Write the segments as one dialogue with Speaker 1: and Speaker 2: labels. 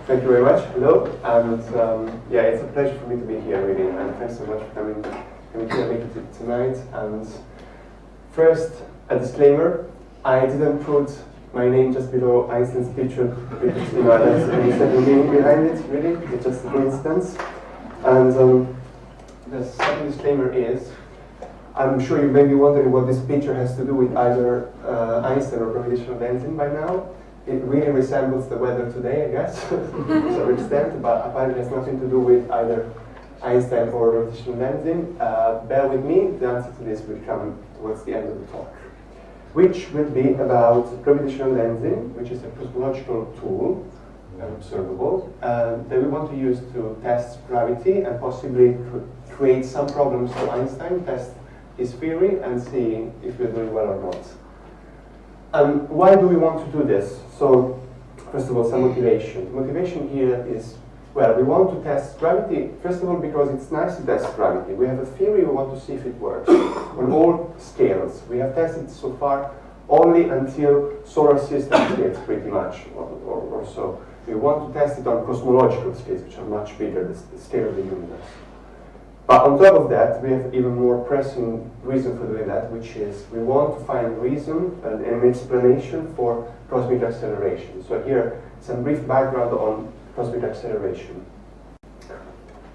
Speaker 1: Thank you very much. Hello, and yeah, it's a pleasure for me to be here, really, and thanks so much for coming here with me tonight. And first, a disclaimer: I didn't put my name just below Einstein's picture because there's any second meaning behind it. Really, it's just a coincidence. And the second disclaimer is, I'm sure you may be wondering what this picture has to do with either Einstein or gravitational lensing by now. It really resembles the weather today, I guess, to some extent, but apparently has nothing to do with either Einstein or gravitational lensing. Bear with me, the answer to this will come towards the end of the talk, which will be about gravitational lensing, which is a cosmological tool, observable, that we want to use to test gravity and possibly create some problems for Einstein, test his theory, and see if we're doing well or not. Why do we want to do this? So, first of all, some motivation. The motivation here is, well, we want to test gravity, first of all, because it's nice to test gravity. We have a theory, we want to see if it works on all scales. We have tested so far only until solar system scales, pretty much, or so. We want to test it on cosmological scales, which are much bigger, the scale of the universe. But on top of that, we have even more pressing reason for doing that, which is we want to find reason and an explanation for cosmic acceleration. So here, some brief background on cosmic acceleration.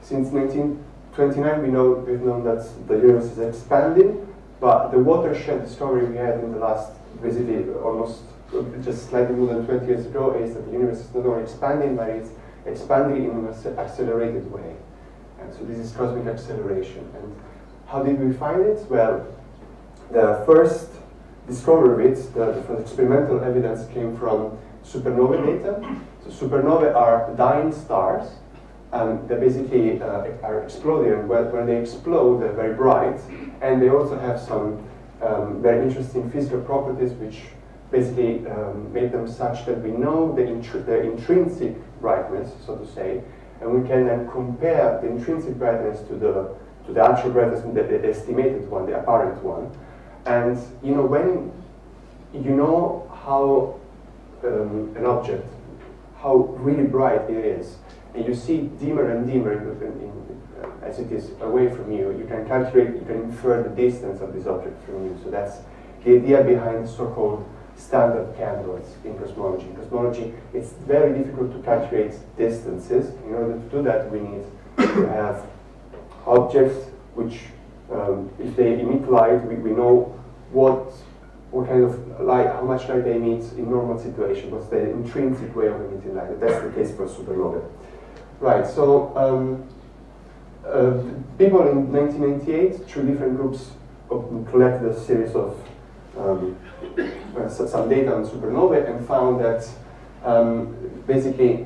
Speaker 1: Since 1929, we've known that the universe is expanding, but the watershed discovery we had in the last, basically almost just slightly more than 20 years ago, is that the universe is not only expanding, but it's expanding in an accelerated way. And so this is cosmic acceleration. And how did we find it? Well, the first discovery of it, the first experimental evidence came from supernova data. So supernovae are dying stars, and they basically are exploding. And when they explode, they're very bright, and they also have some very interesting physical properties which basically make them such that we know their intrinsic brightness, so to say, and we can then compare the intrinsic brightness to the actual brightness, the estimated one, the apparent one. And when you know how an object, how really bright it is, and you see dimmer and dimmer as it is away from you, you can calculate, you can infer the distance of this object from you. So that's the idea behind so-called standard candles in cosmology. In cosmology, it's very difficult to calculate distances. In order to do that, we need to have objects which, if they emit light, we know what kind of light, how much light they emit in normal situations, what's the intrinsic way of emitting light. That's the case for supernovae. Right, so people in 1998, through different groups, collected a series of some data on supernovae and found that basically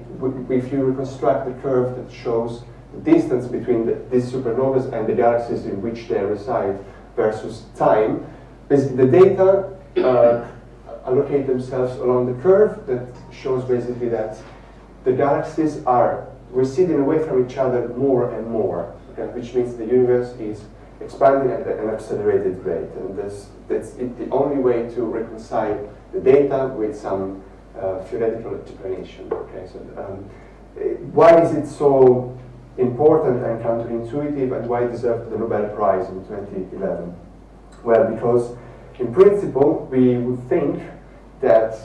Speaker 1: if you reconstruct the curve that shows the distance between these supernovas and the galaxies in which they reside versus time, basically the data allocate themselves along the curve that shows basically that the galaxies are receding away from each other more and more, okay, which means the universe is expanding at an accelerated rate, and that's the only way to reconcile the data with some theoretical explanation. Okay, so why is it so important and counterintuitive, and why it deserved the Nobel Prize in 2011? Well, because in principle we would think that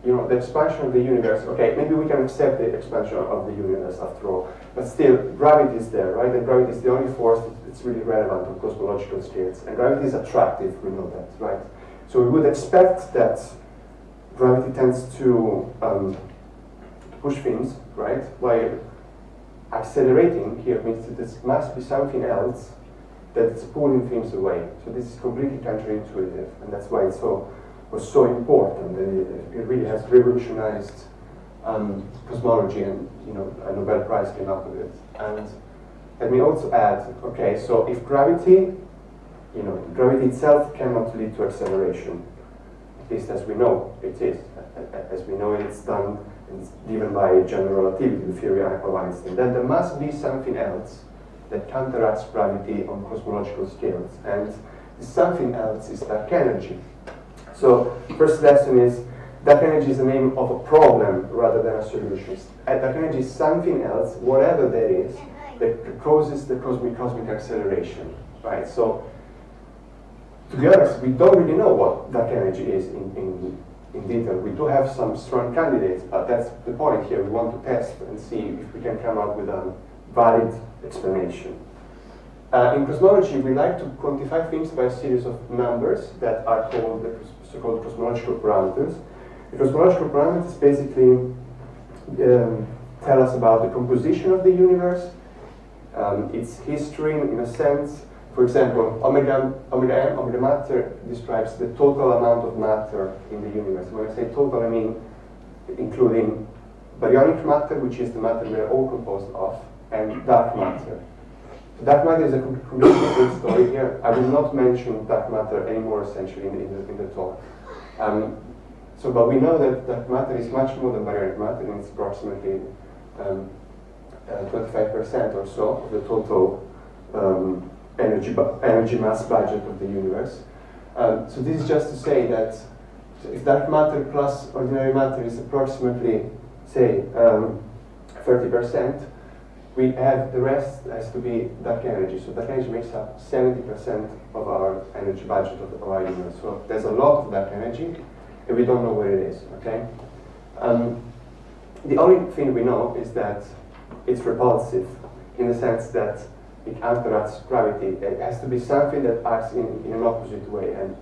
Speaker 1: the expansion of the universe, okay, maybe we can accept the expansion of the universe after all, but still, gravity is there, right? And gravity is the only force that's really relevant on cosmological scales. And gravity is attractive, we know that, right? So we would expect that gravity tends to push things, right? While accelerating here means that there must be something else that's pulling things away. So this is completely counterintuitive, and that's why it was so important, and it really has revolutionized cosmology, and a Nobel Prize came out of it. And let me also add, okay, so if gravity itself cannot lead to acceleration, at least as we know it is, as we know it's done, it's given by general relativity, the theory of Einstein, then there must be something else that counteracts gravity on cosmological scales, and this something else is dark energy. So first lesson is dark energy is the name of a problem rather than a solution. Dark energy is something else, whatever that is, that causes the cosmic acceleration, right? So, to be honest, we don't really know what dark energy is in detail. We do have some strong candidates, but that's the point here. We want to test and see if we can come up with a valid explanation. In cosmology, we like to quantify things by a series of numbers that are called the so-called cosmological parameters. The cosmological parameters basically tell us about the composition of the universe, its history in a sense. For example, omega m, omega matter, describes the total amount of matter in the universe. When I say total, I mean including baryonic matter, which is the matter we are all composed of, and dark matter. So dark matter is a completely different story here. I will not mention dark matter anymore, essentially, in the talk. But we know that dark matter is much more than baryonic matter, and it's approximately 25% or so of the total energy mass budget of the universe. So this is just to say that if dark matter plus ordinary matter is approximately, say, 30%, we have the rest has to be dark energy. So dark energy makes up 70% of our energy budget of our universe. So there's a lot of dark energy, and we don't know where it is, okay? The only thing we know is that it's repulsive, in the sense that it counteracts gravity. It has to be something that acts in an opposite way and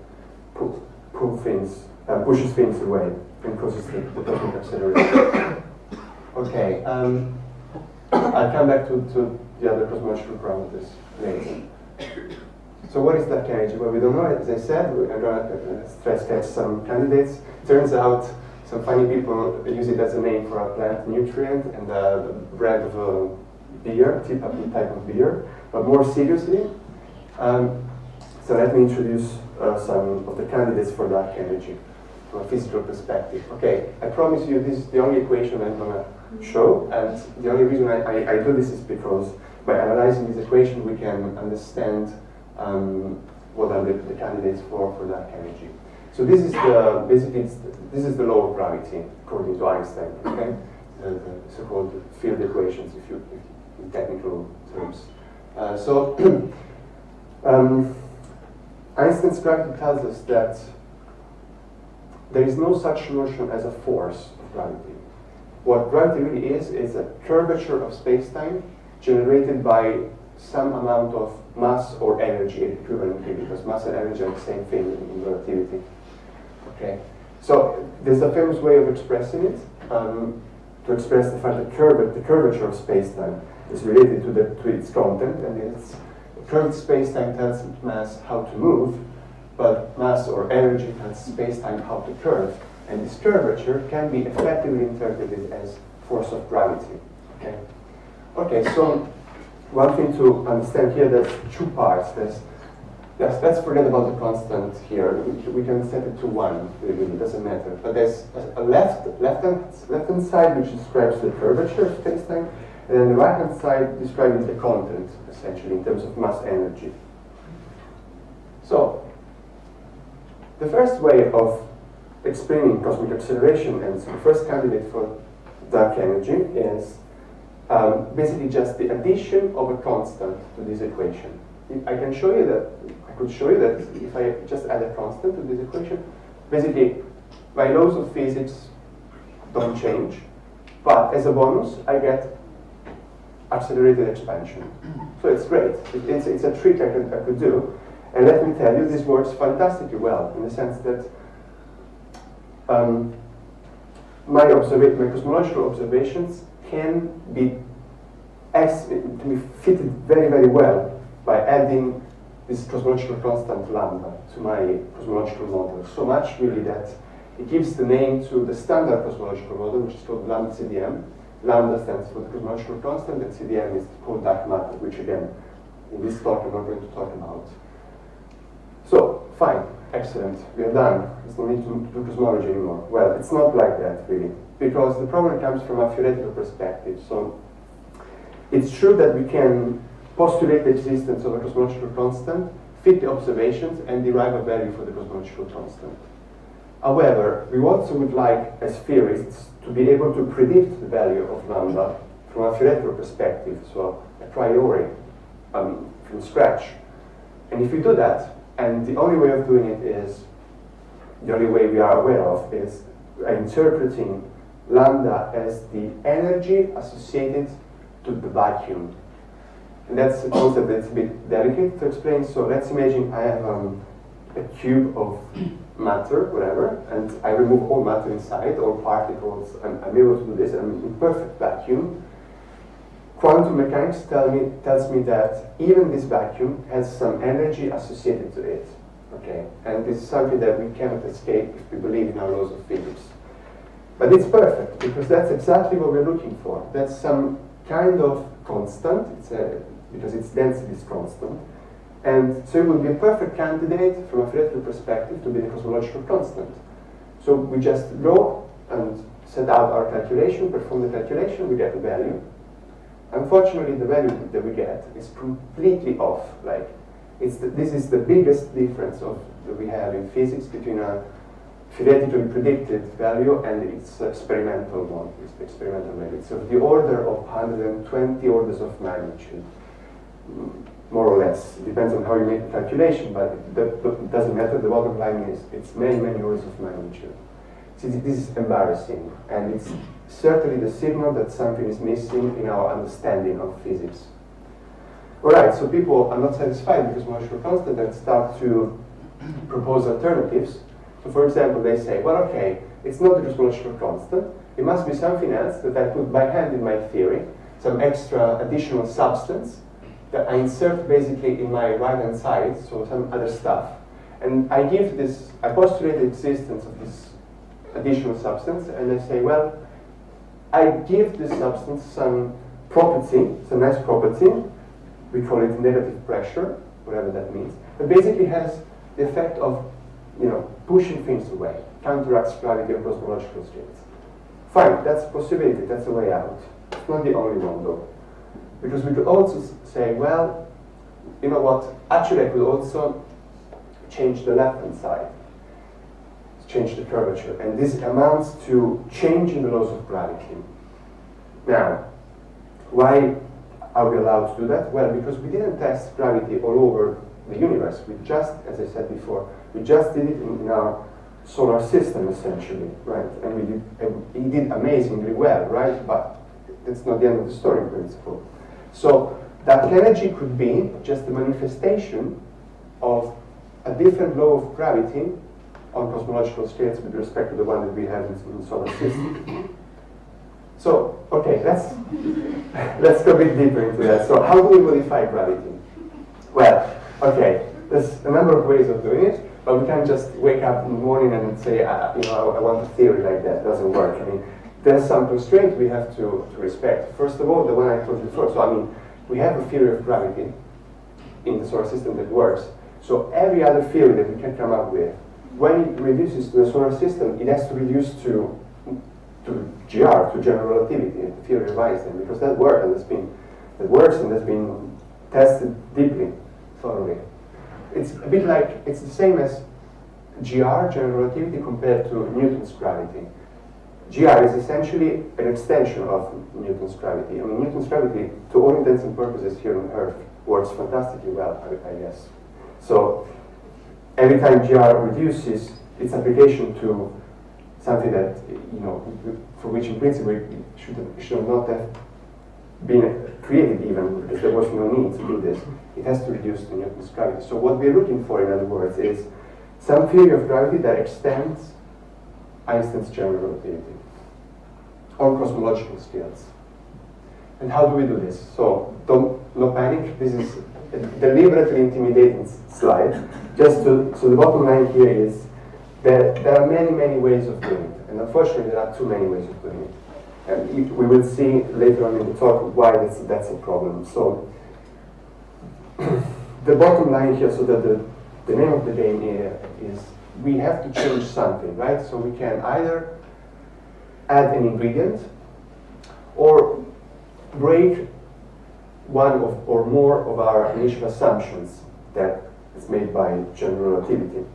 Speaker 1: pushes things away and causes the cosmic acceleration. Okay, I'll come back to the other cosmological parameters later. So what is dark energy? Well, we don't know. As I said, we're going to stress test some candidates. Turns out some funny people use it as a name for a plant nutrient and a brand of a beer, type of beer. But more seriously, so let me introduce some of the candidates for dark energy from a physical perspective. Okay, I promise you this is the only equation I'm going to show, and the only reason I do this is because by analyzing this equation we can understand what are the candidates for dark energy. So this is this is the law of gravity according to Einstein. Okay, the so-called field equations, if you in technical terms. Einstein's gravity tells us that there is no such notion as a force of gravity. What gravity really is a curvature of space-time generated by some amount of mass or energy equivalently, because mass and energy are the same thing in relativity. Okay, so there's a famous way of expressing it, to express the fact that the curvature of space-time is related to its content, and it's curved space-time tells mass how to move, but mass or energy tells space-time how to curve, and this curvature can be effectively interpreted as force of gravity. Okay, so one thing to understand here, there's two parts. Let's forget about the constant here. We can set it to 1, really, it doesn't matter. But there's a left-hand side which describes the curvature of space-time, and then the right-hand side describing the content, essentially, in terms of mass energy. So, the first way of explaining cosmic acceleration, and so the first candidate for dark energy, is basically just the addition of a constant to this equation. I could show you that if I just add a constant to this equation, basically my laws of physics don't change, but as a bonus I get accelerated expansion. So it's great. It's a trick I could do, and let me tell you, this works fantastically well in the sense that my cosmological observations can be fitted very, very well by adding this cosmological constant lambda to my cosmological model. So much really that it gives the name to the standard cosmological model, which is called lambda CDM. Lambda stands for the cosmological constant, and CDM is called dark matter, which again, in this talk I'm not going to talk about. So, fine, excellent, we are done. There's no need to do cosmology anymore. Well, it's not like that, really, because the problem comes from a theoretical perspective. So, it's true that we can postulate the existence of a cosmological constant, fit the observations, and derive a value for the cosmological constant. However, we also would like, as theorists, to be able to predict the value of lambda from a theoretical perspective, so a priori, from scratch. And if we do that, and the only way of doing it is, the only way we are aware of is interpreting lambda as the energy associated to the vacuum. And that's a concept that's a bit delicate to explain. So let's imagine I have a cube of matter, whatever, and I remove all matter inside, all particles, and I'm able to do this. I'm in perfect vacuum. Quantum mechanics tells me that even this vacuum has some energy associated to it. Okay, and this is something that we cannot escape if we believe in our laws of physics. But it's perfect, because that's exactly what we're looking for. That's some kind of constant, because its density is constant. And so it would be a perfect candidate from a theoretical perspective to be the cosmological constant. So we just go and set out our calculation, perform the calculation, we get the value. Unfortunately, the value that we get is completely off. Like, this is the biggest difference that we have in physics between a theoretically predicted value and its experimental one, its experimental value. It's of the order of 120 orders of magnitude, more or less. It depends on how you make the calculation, but it doesn't matter. The bottom line is it's many, many orders of magnitude. See, this is embarrassing, and it's certainly the signal that something is missing in our understanding of physics. All right, so people are not satisfied with cosmological constant and start to propose alternatives. So for example, they say, well, okay, it's not the cosmological constant. It must be something else that I put by hand in my theory, some extra additional substance that I insert basically in my right-hand side, so some other stuff. And I postulate the existence of this additional substance, and I say, well, I give this substance some property, some nice property. We call it negative pressure, whatever that means. It basically has the effect of, pushing things away, counteracts gravity on cosmological scales. Fine, that's a possibility, that's a way out. It's not the only one though. Because we could also say, well, you know what, actually I could also change the left-hand side, change the curvature, and this amounts to changing the laws of gravity. Now, why are we allowed to do that? Well, because we didn't test gravity all over the universe. We just, as I said before, we just did it in our solar system, essentially, right? And we did amazingly well, right? But that's not the end of the story, in principle. So that energy could be just a manifestation of a different law of gravity on cosmological scales with respect to the one that we have in the solar system. So, okay, let's go a bit deeper into that. So how do we modify gravity? Well, okay, there's a number of ways of doing it, but we can't just wake up in the morning and say, I want a theory like that. It doesn't work. I mean, there's some constraint we have to respect. First of all, the one I told you before. So, I mean, we have a theory of gravity in the solar system that works. So every other theory that we can come up with, when it reduces to the solar system, it has to reduce to GR, to general relativity, the theory of Einstein, because that works and has been tested deeply, thoroughly. It's a bit like, it's the same as GR, general relativity, compared to Newton's gravity. GR is essentially an extension of Newton's gravity. I mean, Newton's gravity, to all intents and purposes here on Earth, works fantastically well, I guess. So every time GR reduces its application to something that, for which in principle it should not have been created even, because there was no need to do this. It has to reduce to Newton's gravity. So what we're looking for, in other words, is some theory of gravity that extends Einstein's general relativity on cosmological scales. And how do we do this? So no panic. This is a deliberately intimidating slide. So the bottom line here is that there are many, many ways of doing it. And unfortunately, there are too many ways of doing it. And we will see later on in the talk why that's a problem. So the bottom line here, so that the name of the game here is we have to change something, right? So we can either add an ingredient or break one or more of our initial assumptions that is made by general relativity.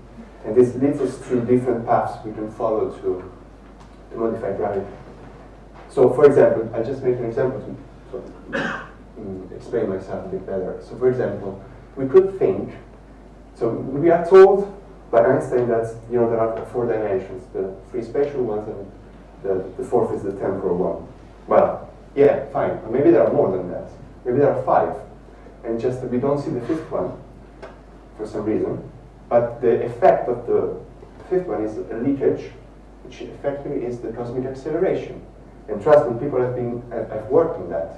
Speaker 1: And this leads us through different paths we can follow to modify gravity. So, for example, I'll just make an example to explain myself a bit better. So, for example, we could think, so we are told by Einstein that there are 4 dimensions, the 3 spatial ones and the 4th is the temporal one. Well, yeah, fine. Maybe there are more than that. Maybe there are 5. And just that we don't see the 5th one for some reason. But the effect of the 5th one is a leakage, which effectively is the cosmic acceleration. And trust me, people have worked on that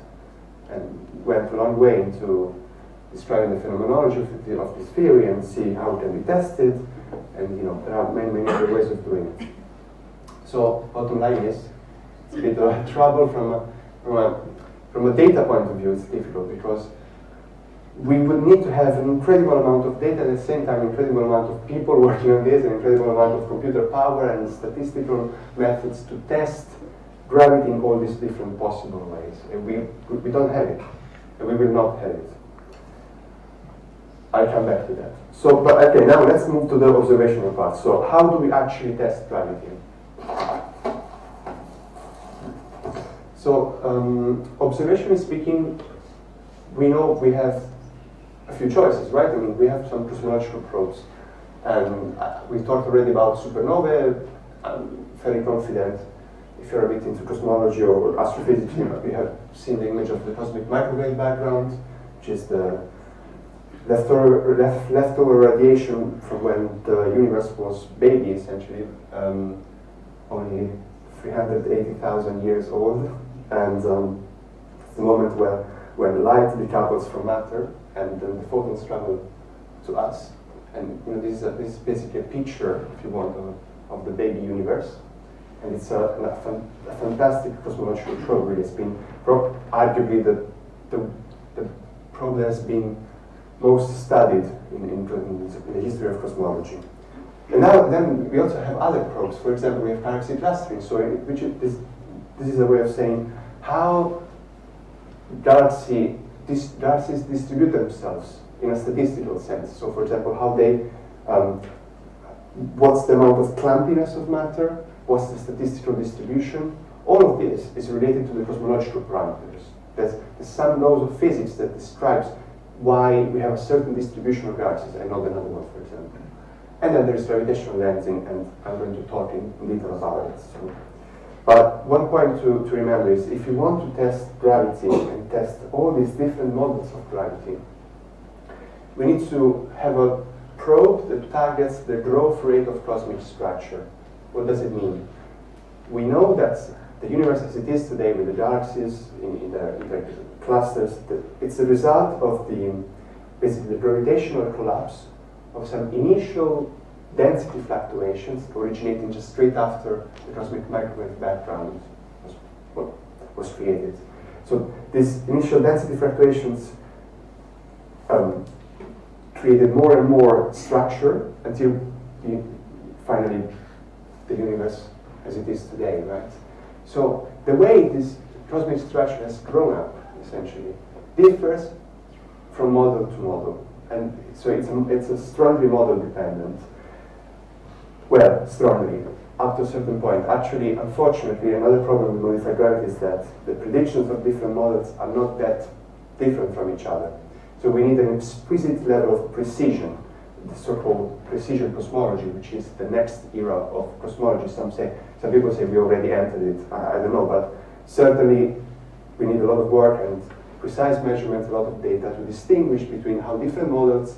Speaker 1: and went a long way into describing the phenomenology of this theory and see how it can be tested. And there are many other ways of doing it. So bottom line is, it's a bit of trouble from a data point of view. It's difficult because we would need to have an incredible amount of data, at the same time incredible amount of people working on this, an incredible amount of computer power and statistical methods to test gravity in all these different possible ways. And we don't have it, and we will not have it. I'll come back to that. So, but okay, now let's move to the observational part. So, how do we actually test gravity? So, observationally speaking, we know we have a few choices, right? I mean, we have some cosmological probes. And we talked already about supernovae. I'm fairly confident if you're a bit into cosmology or astrophysics, we have seen the image of the cosmic microwave background, which is the leftover radiation from when the universe was baby, essentially, only 380,000 years old. And it's the moment when light decouples from matter, and then the photons travel to us. And this is basically a picture, if you want, of the baby universe. And it's a fantastic cosmological probe, really. It's been arguably the probe that has been most studied in the history of cosmology. And then we also have other probes. For example, we have galaxy clustering. So this is a way of saying how galaxies distribute themselves in a statistical sense. So, for example, how they, what's the amount of clumpiness of matter, what's the statistical distribution. All of this is related to the cosmological parameters. There's some laws of physics that describes why we have a certain distribution of galaxies and not another one, for example. And then there's gravitational lensing, and I'm going to talk in detail about it. So. But one point to remember is, if you want to test gravity and test all these different models of gravity, we need to have a probe that targets the growth rate of cosmic structure. What does it mean? We know that the universe as it is today, with the galaxies in the clusters, it's a result of basically the gravitational collapse of some initial density fluctuations originating just straight after the cosmic microwave background was created. So these initial density fluctuations created more and more structure until finally the universe as it is today, right? So the way this cosmic structure has grown up, essentially, differs from model to model. And so it's a strongly model dependent. Well, strongly, up to a certain point. Actually, unfortunately, another problem with modified gravity is that the predictions of different models are not that different from each other. So we need an exquisite level of precision, the so-called precision cosmology, which is the next era of cosmology. Some people say we already entered it. I don't know, but certainly we need a lot of work and precise measurements, a lot of data to distinguish between how different models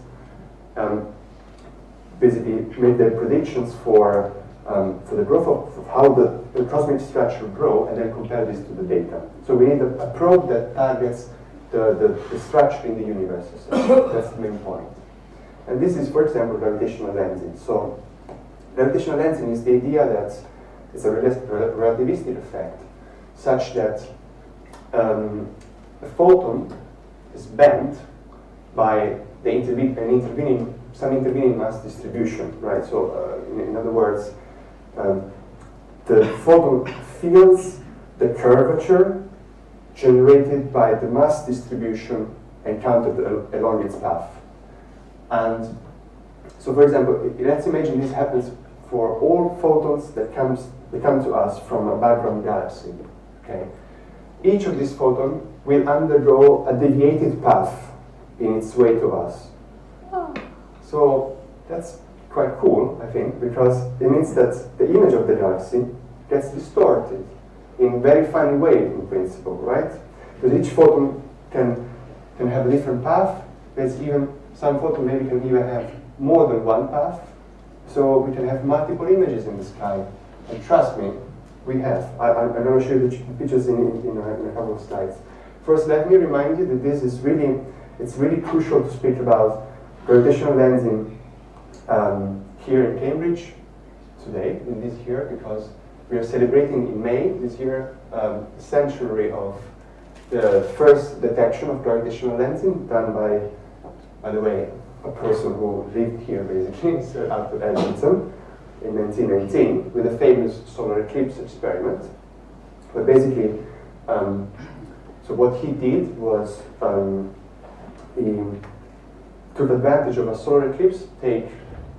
Speaker 1: basically make their predictions for the growth of how the cosmic structure grow, and then compare this to the data. So we need a probe that targets the structure in the universe. That's the main point. And this is, for example, gravitational lensing. So gravitational lensing is the idea that it's a relativistic effect, such that a photon is bent by some intervening mass distribution, right? So in other words, the photon feels the curvature generated by the mass distribution encountered along its path. And So for example, let's imagine this happens for all photons that come to us from a background galaxy. Okay? Each of these photons will undergo a deviated path in its way to us. So that's quite cool, I think, because it means that the image of the galaxy gets distorted in very funny way, in principle, right? Because each photon can have a different path. There's even some photon maybe can even have more than one path. So we can have multiple images in the sky. And trust me, we have. I'm going to show you the pictures in a couple of slides. First, let me remind you that this is it's really crucial to speak about gravitational lensing here in Cambridge today, in this year, because we are celebrating in May this year the centenary of the first detection of gravitational lensing done by the way, a person who lived here basically, Sir Arthur Eddington, in 1919 with the famous solar eclipse experiment. But basically, so what he did was he took advantage of a solar eclipse, take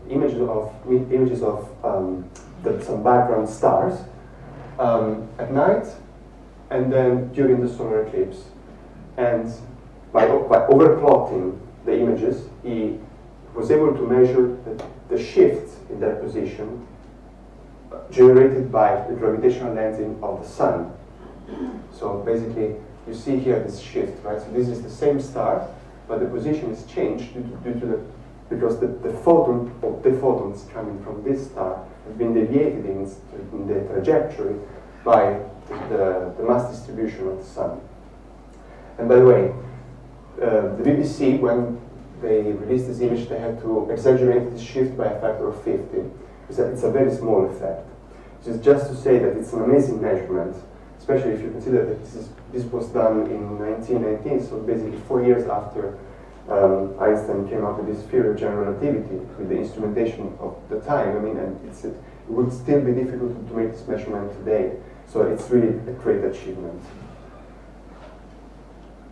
Speaker 1: images of some background stars at night, and then during the solar eclipse. And by overplotting the images, he was able to measure the shift in their position generated by the gravitational lensing of the sun. So basically, you see here this shift, right? So this is the same star, but the position is changed because the photons coming from this star have been deviated in the trajectory by the mass distribution of the sun. And by the way, the BBC, when they released this image, they had to exaggerate this shift by a factor of 50. It's a very small effect. Just to say that it's an amazing measurement, especially if you consider that this was done in 1919, so basically 4 years after Einstein came up with this theory of general relativity with the instrumentation of the time. I mean, and it would still be difficult to make this measurement today. So it's really a great achievement.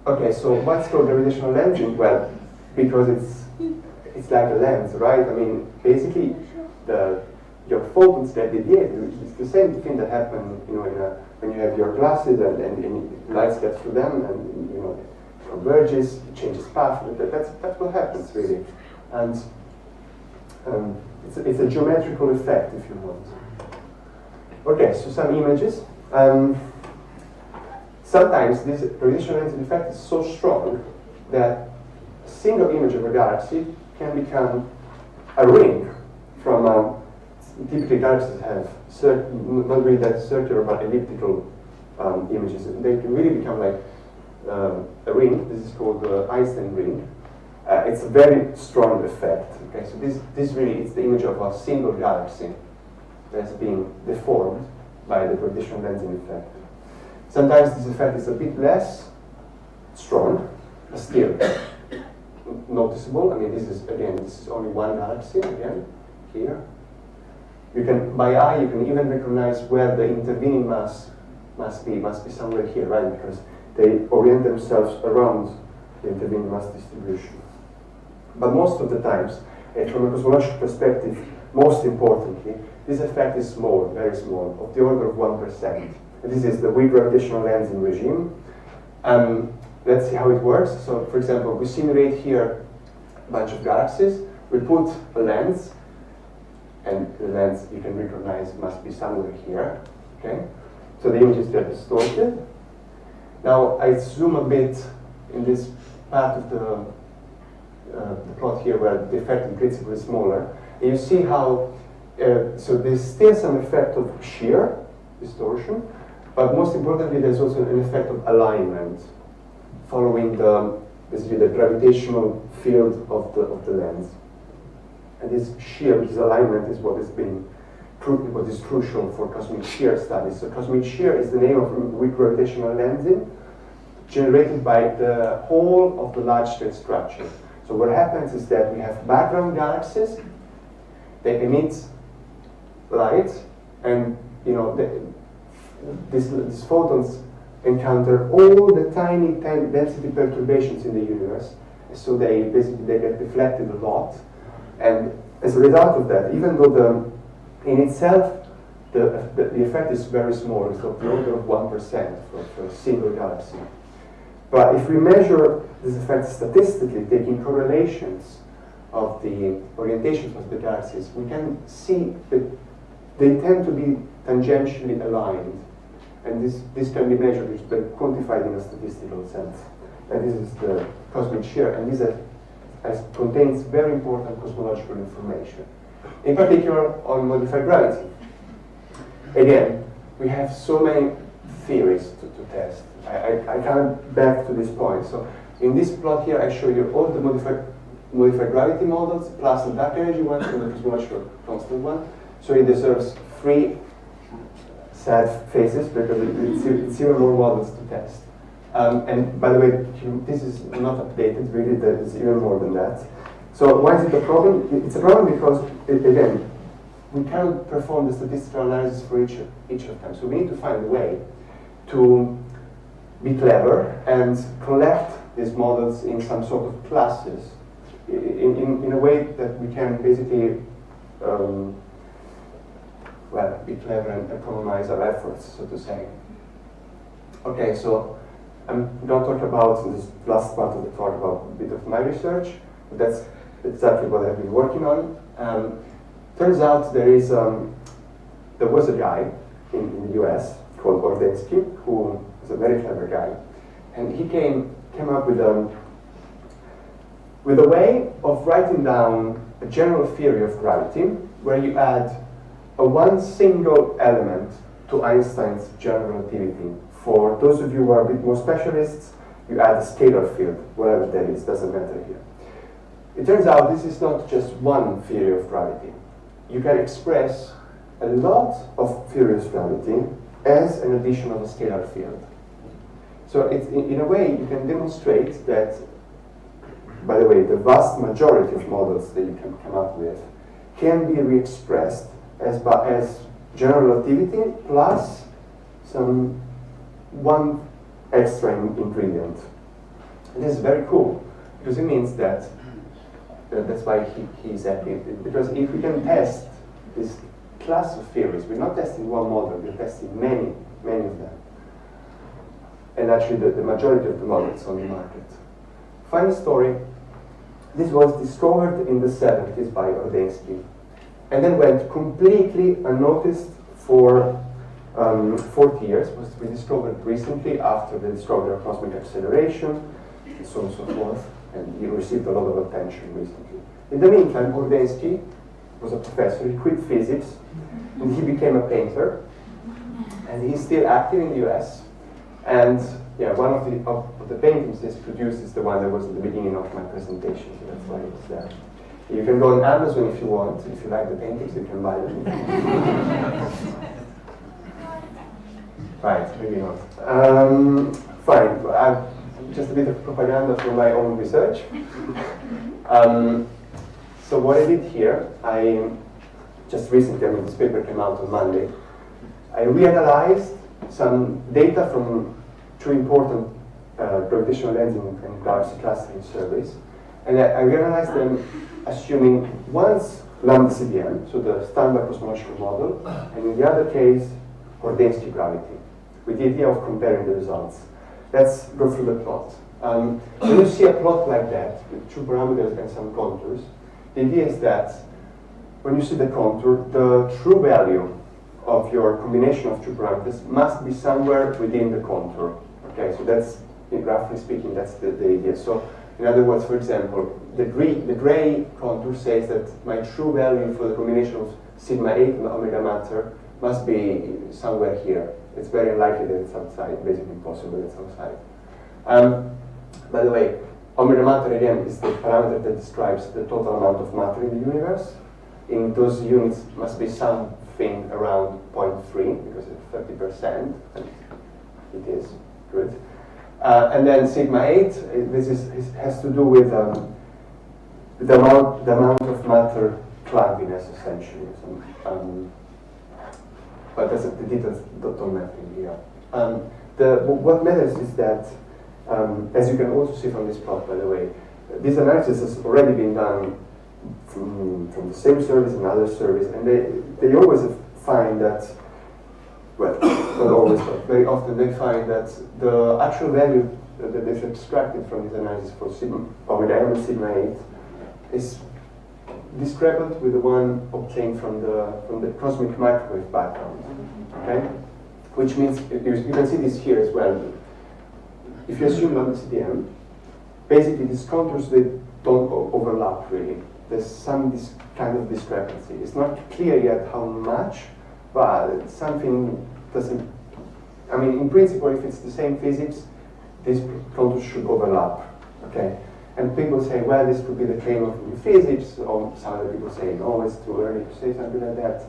Speaker 1: Okay, so what's called gravitational lensing? Well, because it's like a lens, right? I mean, basically, your photons that deviate. It's the same thing that happens, when you have your glasses and lights get through them, and it converges, it changes path. That's what happens really, and it's a geometrical effect, if you want. Okay, so some images. Sometimes this gravitational lensing effect is so strong that a single image of a galaxy can become a ring from typically galaxies have not really that circular but elliptical images. They can really become like a ring. This is called the Einstein ring. It's a very strong effect. Okay, so this really is the image of a single galaxy that's being deformed by the gravitational lensing effect. Sometimes this effect is a bit less strong, but still noticeable. I mean, this is only one galaxy again here. You can, by eye, you can even recognize where the intervening mass must be somewhere here, right? Because they orient themselves around the intervening mass distribution. But most of the times, from a cosmological perspective, most importantly, this effect is small, very small, of the order of 1%. And this is the weak gravitational lensing regime. Let's see how it works. So, for example, we simulate here a bunch of galaxies. We put a lens, and the lens you can recognize must be somewhere here. Okay? So the images get distorted. Now I zoom a bit in this part of the plot here where the effect in principle is smaller. And you see how, so there's still some effect of shear distortion, but most importantly there's also an effect of alignment following basically the gravitational field of the lens. And this shear, which is alignment, is what is crucial for cosmic shear studies. So cosmic shear is the name of weak gravitational lensing generated by the whole of the large scale structure. So what happens is that we have background galaxies, they emit light, and these photons encounter all the tiny density perturbations in the universe. So they get deflected a lot. And as a result of that, even though in itself the effect is very small, it's of the order of 1% for a single galaxy. But if we measure this effect statistically, taking correlations of the orientations of the galaxies, we can see that they tend to be tangentially aligned. And this can be measured, it's been quantified in a statistical sense. And this is the cosmic shear, and this contains very important cosmological information. In particular, on modified gravity. Again, we have so many theories to test. I come back to this point. So in this plot here, I show you all the modified gravity models, plus the dark energy one and the cosmological constant one. So it deserves 3 sad faces because it's even more models to test. And by the way, this is not updated, really, there's even more than that. So why is it a problem? It's a problem because, again, we cannot perform the statistical analysis for each of them. So we need to find a way to be clever and collect these models in some sort of classes in a way that we can basically well, be clever and economize our efforts, so to say. Okay, so I'm going to talk about, in this last part of the talk, about a bit of my research. But that's exactly what I've been working on. Turns out there was a guy in the US called Ordensky, who was a very clever guy, and he came up with a way of writing down a general theory of gravity, where you add one single element to Einstein's general relativity. For those of you who are a bit more specialists, you add a scalar field, whatever that is, doesn't matter here. It turns out this is not just one theory of gravity. You can express a lot of theories of gravity as an addition of a scalar field. So in a way, you can demonstrate that, by the way, the vast majority of models that you can come up with can be re-expressed as general relativity plus one extra ingredient. And this is very cool, because it means that that's why he's happy. Because if we can test this class of theories, we're not testing one model, we're testing many of them. And actually the majority of the models on the market. Funny story, this was discovered in the 70s by Ordensky, and then went completely unnoticed for 40 years. Was rediscovered recently after the discovery of cosmic acceleration, and so on and so forth, and he received a lot of attention recently. In the meantime, Ordensky was a professor, he quit physics, and he became a painter, and he's still active in the US. And yeah, one of the paintings he's produced is the one that was at the beginning of my presentation, so that's why it's there. You can go on Amazon if you want. If you like the paintings, you can buy them. Right, maybe not. Fine. Just a bit of propaganda for my own research. So what I did here, I just recently, this paper came out on Monday. I reanalyzed some data from 2 important gravitational lensing and galaxy clustering surveys, and I reanalyzed them assuming once lambda CDM, so the standard cosmological model, and in the other case, Ordensky gravity, with the idea of comparing the results. Let's go through the plot. When you see a plot like that, with 2 parameters and some contours, the idea is that when you see the contour, the true value of your combination of 2 parameters must be somewhere within the contour. Okay, so that's, roughly speaking, that's the idea. So, in other words, for example, the gray contour says that my true value for the combination of sigma 8 and omega matter must be somewhere here. It's very unlikely that it's outside, basically impossible it's outside. By the way, omega matter again is the parameter that describes the total amount of matter in the universe. In those units must be something around 0.3 because it's 30%, and it is good. And then sigma 8, has to do with the amount of matter cloudiness essentially. But that's the details don't matter here. What matters is that, as you can also see from this plot, by the way, this analysis has already been done from from the same service, another service, and they always find that, well, not always, but very often they find that the actual value that they've extracted from this analysis for sigma, or with element sigma 8, is discrepant with the one obtained from the cosmic microwave background. Okay, which means you can see this here as well. If you assume lambda CDM, basically these contours, they don't overlap really. There's some this kind of discrepancy. It's not clear yet how much, but something doesn't. I mean, in principle, if it's the same physics, these contours should overlap. Okay, and people say, well, this could be the claim of new physics, or some other people say, no, it's too early to say something like that,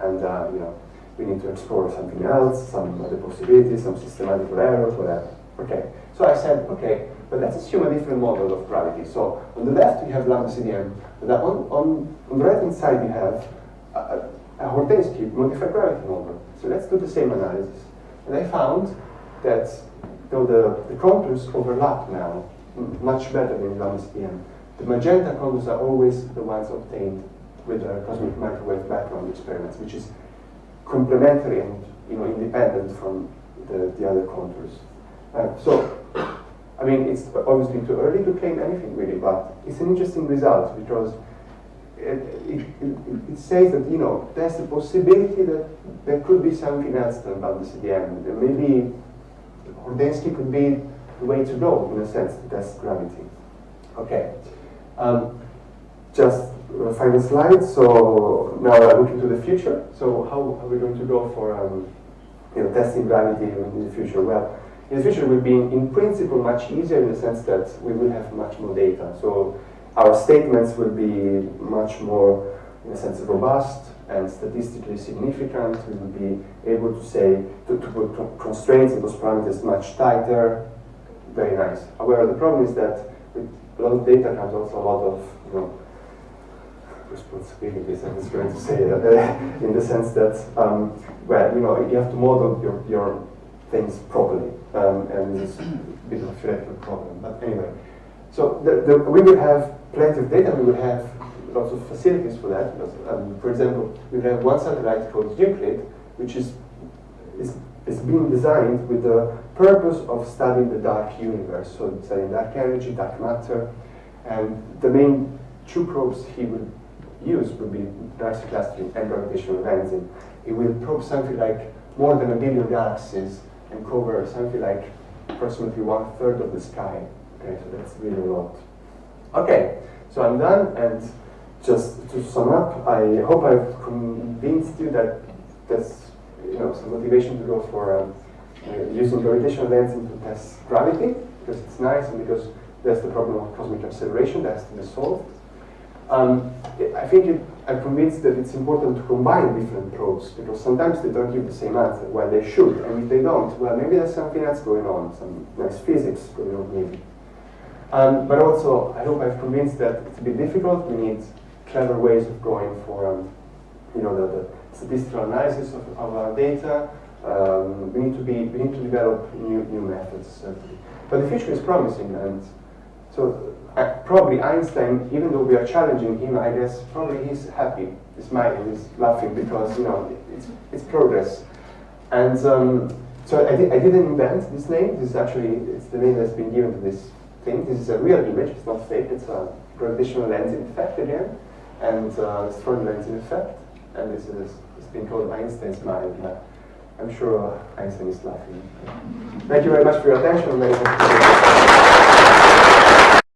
Speaker 1: and you know, we need to explore something else, some other possibilities, some systematical errors, whatever. Okay, so I said, okay, but let's assume a different model of gravity. So on the left you have lambda CDM, but on the right hand side you have a Hortensky modified gravity model. So let's do the same analysis. And I found that though the contours overlap now much better than in lambda CDM. The magenta contours are always the ones obtained with the cosmic microwave background experiments, which is complementary and independent from the other contours. So, I mean, it's obviously too early to claim anything really, but it's an interesting result because it says that there's a possibility that there could be something else than lambda CDM. Maybe Hortensky could be the way to go in a sense to test gravity. Okay. Just a final slide. So now I look into the future. So how are we going to go for testing gravity in the future? Well, in the future will be in principle much easier in the sense that we will have much more data. So our statements will be much more, in a sense, robust and statistically significant. We will be able to say, to put constraints in those parameters much tighter. Very nice. However, the problem is that with a lot of data comes also a lot of, responsibilities, I was going to say, in the sense that, you have to model your things properly, and it's a bit of a theoretical problem. But anyway, so we will have plenty of data. We will have lots of facilities for that. Because, for example, we have one satellite called Euclid, which is being designed with the purpose of studying the dark universe, so studying dark energy, dark matter, and the main two probes he will use will be galaxy clustering and gravitational lensing. It will probe something like more than 1 billion galaxies and cover something like approximately 1/3 of the sky. Okay, so that's really a lot. Okay, so I'm done, and just to sum up, I hope I've convinced you that there's some motivation to go for using gravitational lensing to test gravity, because it's nice and because there's the problem of cosmic acceleration that has to be solved. I think I'm convinced that it's important to combine different probes, because sometimes they don't give the same answer. Well, they should, and if they don't, well, maybe there's something else going on, some nice physics going on maybe. But also, I hope I've convinced that it's a bit difficult. We need clever ways of going for the statistical analysis of our data. We need to develop new methods, certainly. But the future is promising, and so probably Einstein, even though we are challenging him, I guess probably he's happy, he's smiling, he's laughing, because it's progress. And so I didn't invent this name. This is actually it's the name that's been given to this thing. This is a real image. It's not fake. It's a gravitational lensing effect again, and strong lensing effect. And this is it's been called Einstein's smile. I'm sure Einstein is laughing. Thank you very much for your attention.